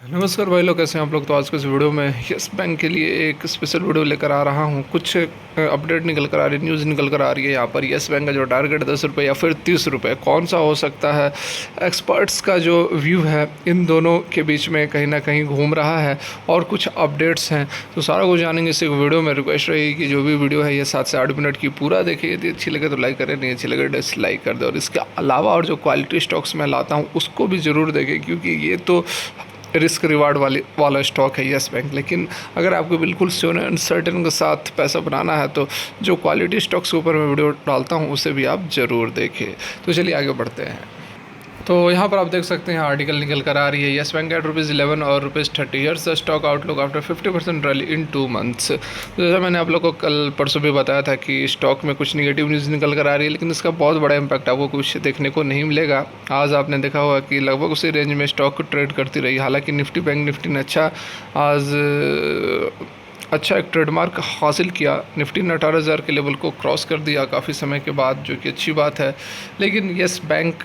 नमस्कार भाई लोग, कैसे हैं आप लोग। तो आज के इस वीडियो में यस बैंक के लिए एक स्पेशल वीडियो लेकर आ रहा हूं। कुछ अपडेट निकल कर आ रही है, न्यूज़ निकल कर आ रही है। यहाँ पर यस बैंक का जो टारगेट 10 रुपये या फिर 30 रुपये कौन सा हो सकता है, एक्सपर्ट्स का जो व्यू है इन दोनों के बीच में कहीं ना कहीं घूम रहा है और कुछ अपडेट्स हैं। तो सारा कुछ जानेंगे इस वीडियो में। रिक्वेस्ट रहेगी कि जो भी वीडियो है ये 7 से 8 मिनट की पूरा देखिए। यदि अच्छी लगे तो लाइक करें, नहीं अच्छी लगे डिसलाइक कर दे। और इसके अलावा और जो क्वालिटी स्टॉक्स मैं लाता हूँ उसको भी ज़रूर देखें, क्योंकि ये तो रिस्क रिवार्ड वाला स्टॉक है यस बैंक। लेकिन अगर आपको बिल्कुल श्योर एंड सर्टेन के साथ पैसा बनाना है तो जो क्वालिटी स्टॉक्स के ऊपर मैं वीडियो डालता हूँ उसे भी आप ज़रूर देखें। तो चलिए आगे बढ़ते हैं। तो यहाँ पर आप देख सकते हैं आर्टिकल निकल कर आ रही है, यस बैंक एट ₹11 और ₹30 years stock outlook after 50% rally इन 2 मंथ्स। तो जैसा मैंने आप लोग को कल परसों भी बताया था कि स्टॉक में कुछ निगेटिव न्यूज़ निकल कर आ रही है, लेकिन इसका बहुत बड़ा इम्पैक्ट आपको कुछ देखने को नहीं मिलेगा। आज आपने देखा होगा कि लगभग उसी रेंज में स्टॉक ट्रेड करती रही। हालांकि बैंक निफ्टी ने अच्छा एक ट्रेडमार्क हासिल किया। निफ्टी ने 18,000 के लेवल को क्रॉस कर दिया काफ़ी समय के बाद, जो कि अच्छी बात है। लेकिन यस बैंक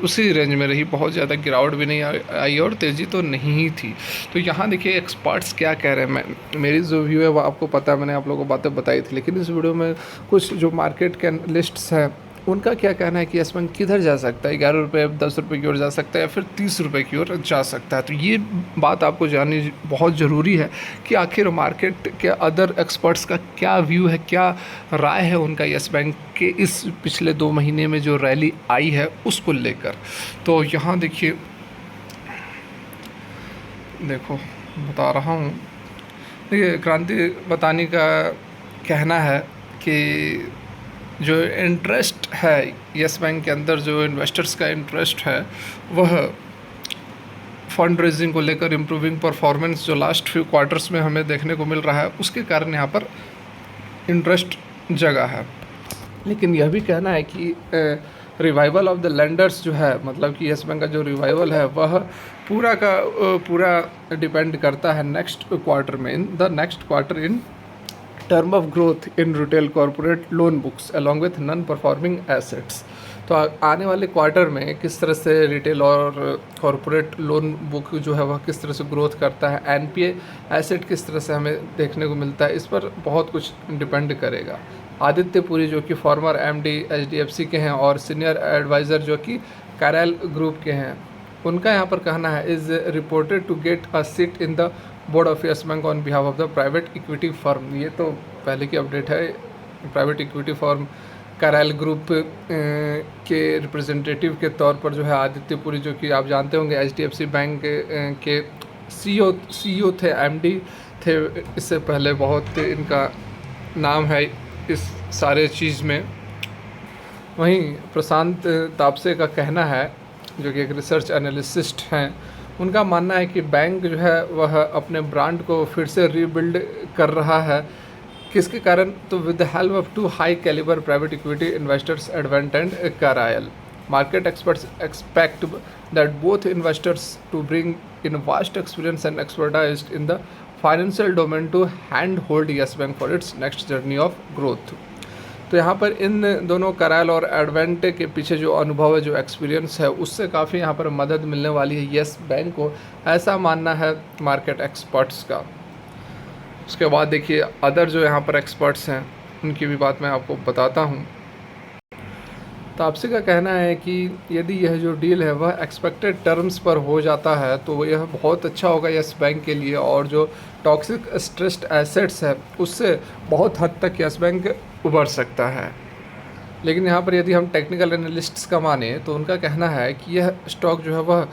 उसी रेंज में रही, बहुत ज़्यादा गिरावट भी नहीं आई और तेज़ी तो नहीं ही थी। तो यहाँ देखिए एक्सपर्ट्स क्या कह रहे हैं। मेरी जो व्यू है वो आपको पता है, मैंने आप लोगों को बातें बताई थी। लेकिन इस वीडियो में कुछ जो मार्केट के एनालिस्ट्स हैं उनका क्या कहना है कि यस बैंक किधर जा सकता है, 11 रुपये 10 रुपये की ओर जा सकता है या फिर 30 रुपये की ओर जा सकता है। तो ये बात आपको जाननी बहुत ज़रूरी है कि आखिर मार्केट के अदर एक्सपर्ट्स का क्या व्यू है, क्या राय है उनका यस बैंक के इस पिछले 2 महीने में जो रैली आई है उसको लेकर। तो यहाँ देखिए, देखो बता रहा हूँ। देखिए क्रांति बतानी का कहना है कि जो इंटरेस्ट है यस बैंक के अंदर, जो इन्वेस्टर्स का इंटरेस्ट है वह फंड रेजिंग को लेकर इम्प्रूविंग परफॉर्मेंस जो लास्ट फ्यू क्वार्टर्स में हमें देखने को मिल रहा है उसके कारण यहाँ पर इंटरेस्ट जगा है। लेकिन यह भी कहना है कि रिवाइवल ऑफ द लेंडर्स जो है, मतलब कि यस बैंक का जो रिवाइवल है वह पूरा का पूरा डिपेंड करता है नेक्स्ट क्वार्टर में, in the next quarter in term of growth in retail corporate loan books along with non performing assets. तो आने वाले क्वार्टर में किस तरह से रिटेल और कॉर्पोरेट लोन बुक जो है वह किस तरह से ग्रोथ करता है, एनपीए एसेट किस तरह से हमें देखने को मिलता है, इस पर बहुत कुछ डिपेंड करेगा। आदित्य पुरी जो कि फॉर्मर एमडी एचडीएफसी के हैं और सीनियर एडवाइज़र जो कि कैरल ग्रुप के हैं, उनका यहाँ पर कहना है is reported to get a seat in the board of Yes Bank on behalf of the private equity firm. ये तो पहले की अपडेट है। Private equity firm Carlyle group के रिप्रेजेंटेटिव के तौर पर जो है आदित्य पुरी, जो कि आप जानते होंगे एचडीएफसी बैंक के सीईओ थे, एमडी थे इससे पहले, बहुत इनका नाम है इस सारे चीज़ में। वहीं प्रशांत तापसे का कहना है, जो कि एक रिसर्च एनालिस्ट हैं, उनका मानना है कि बैंक जो है वह अपने ब्रांड को फिर से रीबिल्ड कर रहा है। किसके कारण? तो with the help of 2 high calibre private equity investors Advent and Carlyle. Market experts expect that both investors to bring in vast experience and expertise in the financial domain to hand hold Yes Bank for its next journey of growth. तो यहाँ पर इन दोनों करायल और advent के पीछे जो अनुभव है, जो एक्सपीरियंस है, उससे काफ़ी यहाँ पर मदद मिलने वाली है यस बैंक को, ऐसा मानना है मार्केट एक्सपर्ट्स का। उसके बाद देखिए अदर जो यहाँ पर एक्सपर्ट्स हैं उनकी भी बात मैं आपको बताता हूँ। तापसी का कहना है कि यदि यह जो डील है वह एक्सपेक्टेड टर्म्स पर हो जाता है तो यह बहुत अच्छा होगा यस बैंक के लिए, और जो टॉक्सिक स्ट्रेस्ड एसेट्स है उससे बहुत हद तक यस बैंक उभर सकता है। लेकिन यहाँ पर यदि हम टेक्निकल एनालिस्ट्स का माने तो उनका कहना है कि यह स्टॉक जो है वह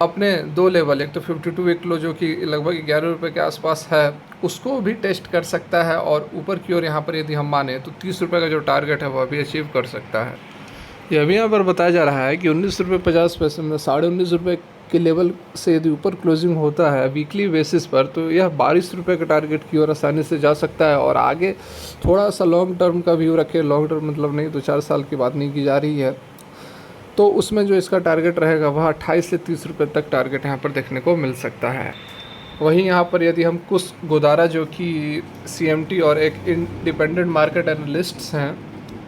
अपने 2 लेवल, एक तो 52 वीक लो जो कि लगभग 11 रुपये के आसपास है, उसको भी टेस्ट कर सकता है, और ऊपर की ओर यहाँ पर यदि हम माने तो 30 रुपये का जो टारगेट है वह भी अचीव कर सकता है। यह भी यहाँ पर बताया जा रहा है कि 19.50 रुपये में 19.5 रुपये के लेवल से यदि ऊपर क्लोजिंग होता है वीकली बेसिस पर तो यह 22 रुपये के टारगेट की ओर आसानी से जा सकता है। और आगे थोड़ा सा लॉन्ग टर्म का व्यू रखें, लॉन्ग टर्म मतलब नहीं तो 4 साल की बात नहीं की जा रही है, तो उसमें जो इसका टारगेट रहेगा वह 28 से 30 रुपये तक टारगेट यहाँ पर देखने को मिल सकता है। वहीं यहाँ पर यदि हम कुछ गोदारा जो कि सीएमटी और एक इंडिपेंडेंट मार्केट एनालिस्ट्स हैं,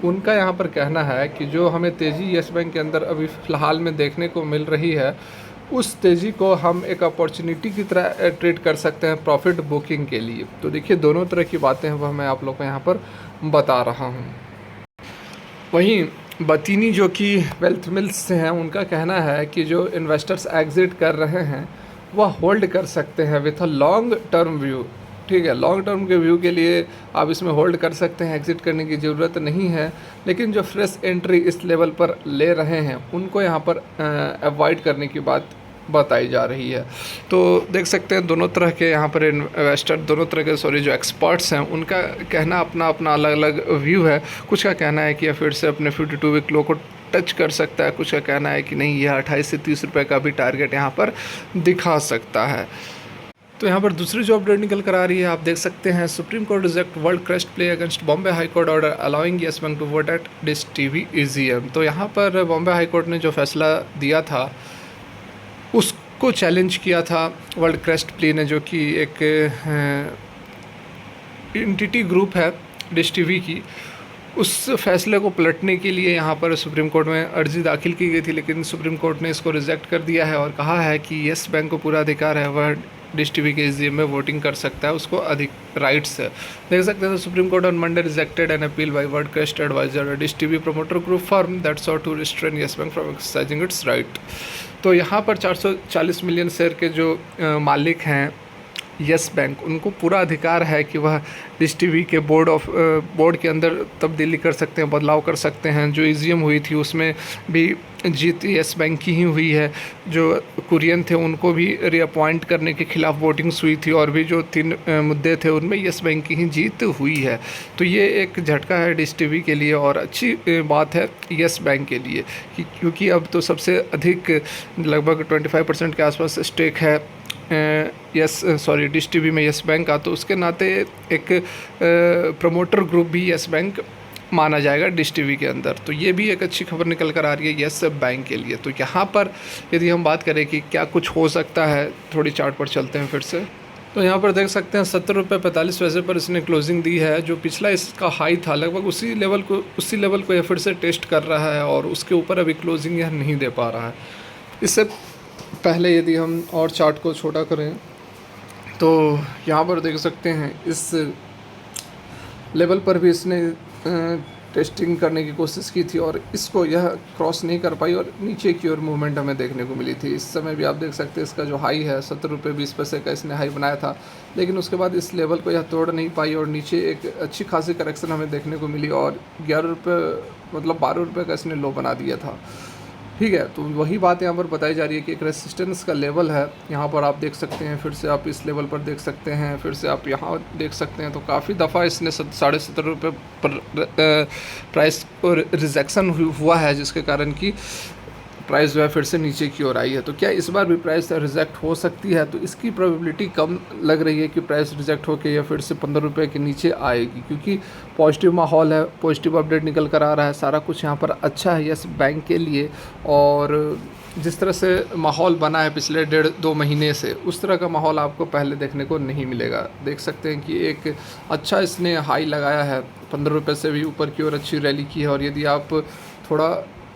उनका यहाँ पर कहना है कि जो हमें तेज़ी यस बैंक के अंदर अभी फ़िलहाल में देखने को मिल रही है उस तेज़ी को हम एक अपॉर्चुनिटी की तरह ट्रीट कर सकते हैं प्रॉफिट बुकिंग के लिए। तो देखिए दोनों तरह की बातें हैं वह मैं आप लोग को यहाँ पर बता रहा हूँ। वहीं बतिनी जो कि वेल्थ मिल्स से हैं, उनका कहना है कि जो इन्वेस्टर्स एग्जिट कर रहे हैं वह होल्ड कर सकते हैं with a long term view. ठीक है, लॉन्ग टर्म के व्यू के लिए आप इसमें होल्ड कर सकते हैं, एग्जिट करने की ज़रूरत नहीं है। लेकिन जो फ्रेश एंट्री इस लेवल पर ले रहे हैं उनको यहाँ पर अवॉइड करने की बात बताई जा रही है। तो देख सकते हैं दोनों तरह के यहाँ पर इन्वेस्टर, दोनों तरह के जो एक्सपर्ट्स हैं उनका कहना अपना अपना अलग अलग व्यू है। कुछ का कहना है कि यह फिर से अपने 52 वीक लो को टच कर सकता है, कुछ का कहना है कि नहीं, यह 28 से 30 रुपये का भी टारगेट यहाँ पर दिखा सकता है। तो यहाँ पर दूसरी जो अपडेट निकल कर आ रही है, आप देख सकते हैं Supreme Court reject World Crest plea against Bombay High Court order allowing Yes Bank to vote at Dish TV EGM। तो यहाँ पर बॉम्बे हाई कोर्ट ने जो फैसला दिया था उसको चैलेंज किया था वर्ल्ड क्रेस्ट प्ले ने, जो कि एक एंटिटी ग्रुप है डिश टीवी की। उस फैसले को पलटने के लिए यहाँ पर सुप्रीम कोर्ट में अर्जी दाखिल की गई थी, लेकिन सुप्रीम कोर्ट ने इसको रिजेक्ट कर दिया है और कहा है कि येस बैंक को पूरा अधिकार है, वह डिश टीवी के EGM में वोटिंग कर सकता है, उसको अधिक राइट्स है। देख सकते हैं Supreme Court on Monday rejected an appeal by World Crest advisor Dish TV promoter group firm that sought to restrain Yes Bank from exercising its right. तो यहाँ पर 440 मिलियन शेयर के जो मालिक हैं येस बैंक, उनको पूरा अधिकार है कि वह डिश टीवी के बोर्ड के अंदर तब्दीली कर सकते हैं, बदलाव कर सकते हैं। जो EGM हुई थी उसमें भी जीत येस बैंक की ही हुई है। जो कुरियन थे उनको भी रीअपॉइंट करने के खिलाफ वोटिंग्स हुई थी और भी जो 3 मुद्दे थे उनमें येस बैंक की ही जीत हुई है। तो ये एक झटका है डिश टीवी के लिए और अच्छी बात है येस बैंक के लिए क्योंकि अब तो सबसे अधिक लगभग 25% के आसपास स्टेक है डिश टीवी में येस बैंक का। तो उसके नाते एक प्रमोटर ग्रुप भी येस बैंक माना जाएगा डिश टीवी के अंदर। तो ये भी एक अच्छी खबर निकल कर आ रही है येस बैंक के लिए। तो यहाँ पर यदि हम बात करें कि क्या कुछ हो सकता है, थोड़ी चार्ट पर चलते हैं फिर से। तो यहाँ पर देख सकते हैं 70 रुपये 45 पैसे पर इसने क्लोजिंग दी है। जो पिछला इसका हाई था लगभग उसी लेवल को यह फिर से टेस्ट कर रहा है और उसके ऊपर अभी क्लोजिंग यह नहीं दे पा रहा है। इससे पहले यदि हम और चार्ट को छोटा करें तो यहाँ पर देख सकते हैं इस लेवल पर भी इसने टेस्टिंग करने की कोशिश की थी और इसको यह क्रॉस नहीं कर पाई और नीचे की ओर मूवमेंट हमें देखने को मिली थी। इस समय भी आप देख सकते हैं इसका जो हाई है 70 रुपये 20 पैसे का इसने हाई बनाया था, लेकिन उसके बाद इस लेवल को यह तोड़ नहीं पाई और नीचे एक अच्छी खासी करेक्शन हमें देखने को मिली और 11 रुपये मतलब 12 रुपये का इसने लो बना दिया था। ठीक है, तो वही बात यहाँ पर बताई जा रही है कि एक रेसिस्टेंस का लेवल है, यहाँ पर आप देख सकते हैं। फिर से आप इस लेवल पर देख सकते हैं, फिर से आप यहाँ देख सकते हैं। तो काफ़ी दफ़ा इसने 70 रुपये पर प्राइस को रिजेक्शन हुआ है, जिसके कारण कि प्राइस जो है फिर से नीचे की ओर आई है। तो क्या इस बार भी प्राइस रिजेक्ट हो सकती है? तो इसकी प्रोबेबिलिटी कम लग रही है कि प्राइस रिजेक्ट होकर या फिर से 15 रुपये के नीचे आएगी, क्योंकि पॉजिटिव माहौल है, पॉजिटिव अपडेट निकल कर आ रहा है, सारा कुछ यहाँ पर अच्छा है येस बैंक के लिए। और जिस तरह से माहौल बना है पिछले 1.5-2 महीने से, उस तरह का माहौल आपको पहले देखने को नहीं मिलेगा। देख सकते हैं कि एक अच्छा इसने हाई लगाया है, 15 रुपये से भी ऊपर की ओर अच्छी रैली की है। और यदि आप थोड़ा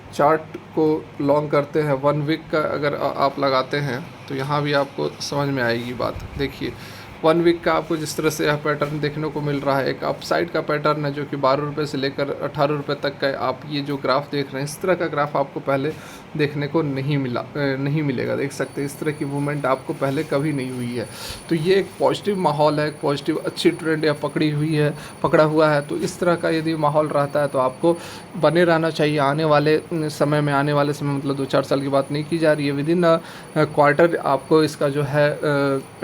चार्ट को लॉन्ग करते हैं, 1 वीक का अगर आप लगाते हैं तो यहाँ भी आपको समझ में आएगी बात। देखिए 1 वीक का आपको जिस तरह से यह पैटर्न देखने को मिल रहा है, एक अपसाइड का पैटर्न है जो कि 12 रुपये से लेकर 18 रुपये तक का आप ये जो ग्राफ देख रहे हैं, इस तरह का ग्राफ आपको पहले देखने को नहीं मिलेगा। देख सकते हैं इस तरह की मूवमेंट आपको पहले कभी नहीं हुई है। तो ये एक पॉजिटिव माहौल है, एक पॉजिटिव अच्छी ट्रेंड या पकड़ा हुआ है। तो इस तरह का यदि माहौल रहता है तो आपको बने रहना चाहिए। आने वाले समय मतलब 2-4 साल की बात नहीं की जा रही है, विदिन क्वार्टर आपको इसका जो है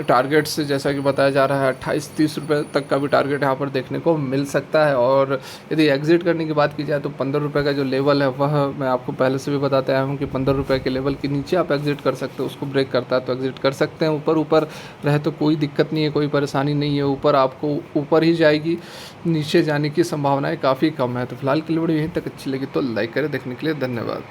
टारगेट्स जैसा कि बताया जा रहा है 28-30 रुपये तक का भी टारगेट यहाँ पर देखने को मिल सकता है। और यदि एग्जिट करने की बात की जाए तो 15 रुपये का जो लेवल है वह मैं आपको पहले से भी बताते आया हूँ कि 15 रुपये के लेवल के नीचे आप एग्जिट कर सकते हो। उसको ब्रेक करता है तो एग्जिट कर सकते हैं। ऊपर रहे तो कोई दिक्कत नहीं है, कोई परेशानी नहीं है। ऊपर आपको ऊपर ही जाएगी, नीचे जाने की संभावनाएँ काफ़ी कम है। तो फिलहाल के लिए वीडियो यहीं तक अच्छी लगी तो लाइक करें। देखने के लिए धन्यवाद।